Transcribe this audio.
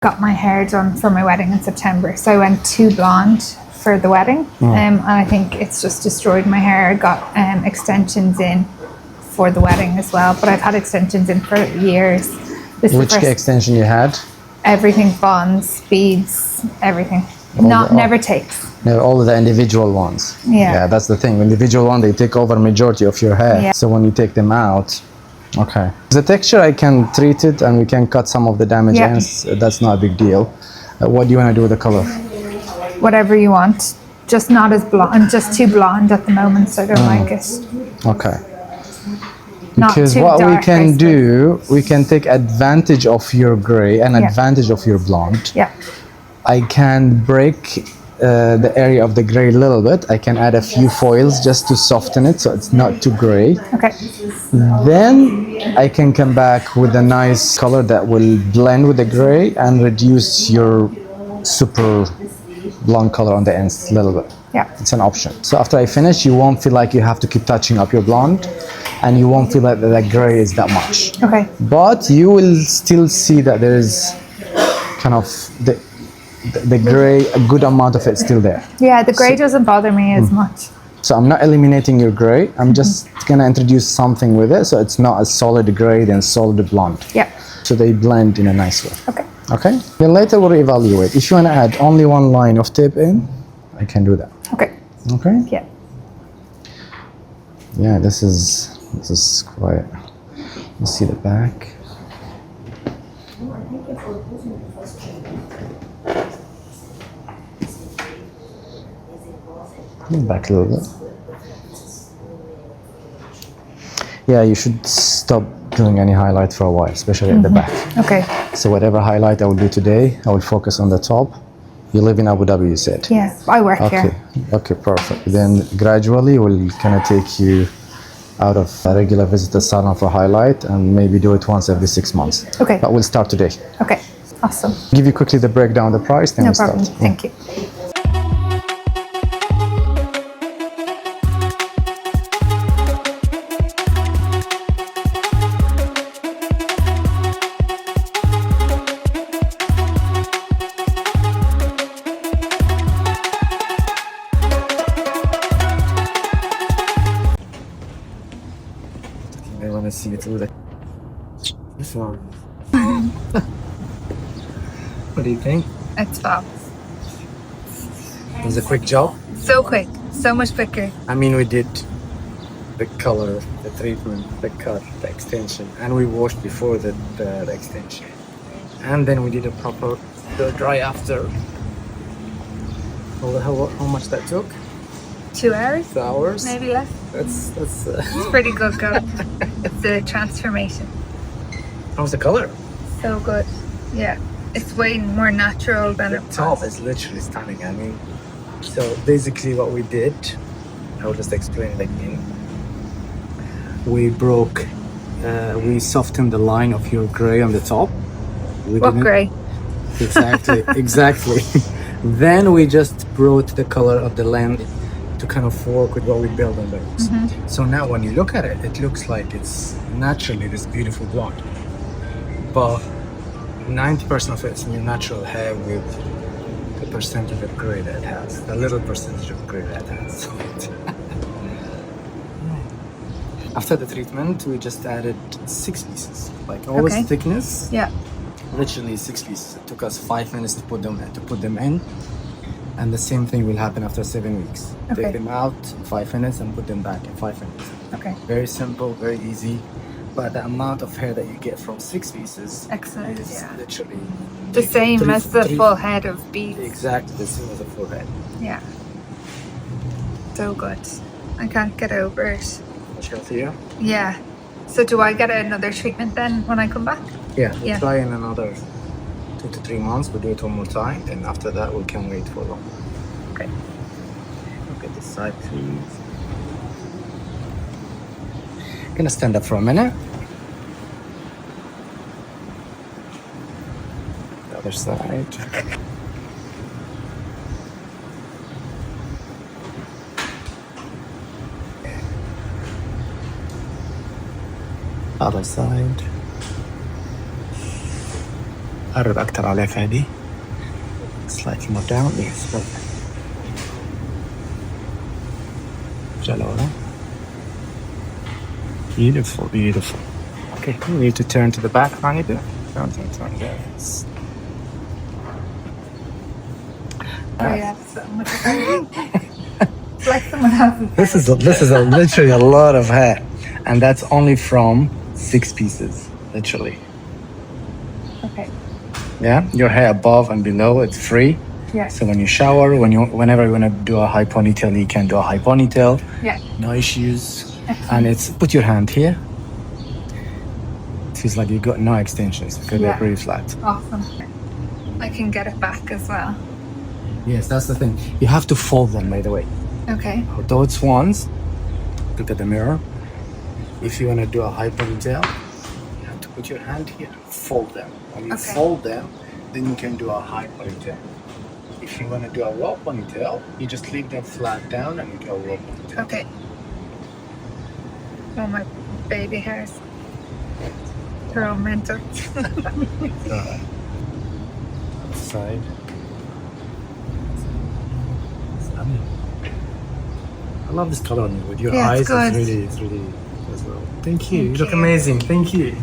got my hair done for my wedding in September, so I went too blonde for the wedding, and I think it's just destroyed my hair. I got extensions in for the wedding as well, but I've had extensions in for years. Which extension you had? Everything, bonds, beads, everything. Never takes. No, all of the individual ones. Yeah, that's the thing. Individual one, they take over majority of your hair. Yeah. So when you take them out, okay. The texture, I can treat it and we can cut some of the damage ends. That's not a big deal. What do you want to do with the color? Whatever you want. Just not as blonde. I'm just too blonde at the moment, so I don't like it. Okay. Not because too what dark, we can do, we can take advantage of your gray and advantage of your blonde. Yeah. I can break the area of the gray a little bit. I can add a few foils just to soften it so it's not too gray. Okay. Then I can come back with a nice color that will blend with the gray and reduce your super blonde color on the ends a little bit. Yeah. It's an option. So after I finish, you won't feel like you have to keep touching up your blonde, and you won't feel like the gray is that much. Okay. But you will still see that there is kind of the gray, a good amount of it still there. Yeah, the gray doesn't bother me as much. So I'm not eliminating your gray. I'm just gonna introduce something with it, so it's not a solid gray than solid blonde. Yeah. So they blend in a nice way. Okay. Okay. Then later we'll evaluate. If you wanna add only one line of tape in, I can do that. Okay. Okay. Yeah. Yeah, this is quite. Let's see the back. Back a little bit. Yeah, you should stop doing any highlight for a while, especially at the back. Okay. So whatever highlight I will do today, I will focus on the top. You live in Abu Dhabi, you said? Yeah, I work here. Okay, perfect. Then gradually we'll kind of take you out of a regular visitor salon for highlight and maybe do it once every 6 months. Okay. But we'll start today. Okay, awesome. Give you quickly the breakdown of the price, then No we'll problem. start. Thank you. I want to see it through the phone. What do you think? It's fab. It was a quick job. So quick, so much quicker. I mean, we did the color, the treatment, the cut, the extension, and we washed before the extension. And then we did a proper dry after. How much that took? 2 hours? 2 hours? Maybe less. That's It's pretty good, girl. It's the transformation. how's the color? So good. Yeah. It's way more natural than The it top was. is literally stunning. I mean, so basically what we did, I'll just explain it again. We softened the line of your gray on the top. What grey? Exactly. Then we just brought the color of the land to kind of work with what we built on those. So now when you look at it, it looks like it's naturally this beautiful blonde. But 90% of it's natural hair with the percentage of gray that it has, the little percentage of gray that it has. After the treatment, we just added 6 pieces, like all this thickness. Yeah. Literally 6 pieces. It took us 5 minutes to put them in, and the same thing will happen after 7 weeks. Okay. Take them out in 5 minutes and put them back in 5 minutes. Okay. Very simple, very easy. But the amount of hair that you get from 6 pieces Excellent, is yeah. literally The same as the full head of beads. Exactly the same as a full head. Yeah. So good. I can't get over it. Much healthier. Yeah. So do I get another treatment then when I come back? Yeah, we'll try in another 2 to 3 months. We'll do it one more time, and after that we can wait for long. Okay. Look at this side, please. Gonna stand up for a minute. The other side. Other side. قرب أكتر عليك هذه. Slightly more down. Yes. Perfect. Jalora. Beautiful, beautiful. Okay, we need to turn to the back. Turn. Yes. Oh yeah, so much. It's like someone else's. This is literally a lot of hair, and that's only from 6 pieces, literally. Okay. Yeah, your hair above and below, it's free. Yeah. So when you shower, whenever you want to do a high ponytail, you can do a high ponytail. Yeah. No issues. And it's put your hand here. It feels like you got no extensions because they're pretty flat. Awesome. I can get it back as well. Yes, that's the thing. You have to fold them, by the way. Okay. Those ones, look at the mirror. If you want to do a high ponytail, you have to put your hand here and fold them. When you fold them, then you can do a high ponytail. If you want to do a low ponytail, you just leave them flat down and you do a low ponytail. Okay. Oh, my baby hairs. They're all mental. Side. I love this color on you with your eyes. Good. It's really as well. Thank you. You look amazing. Thank you.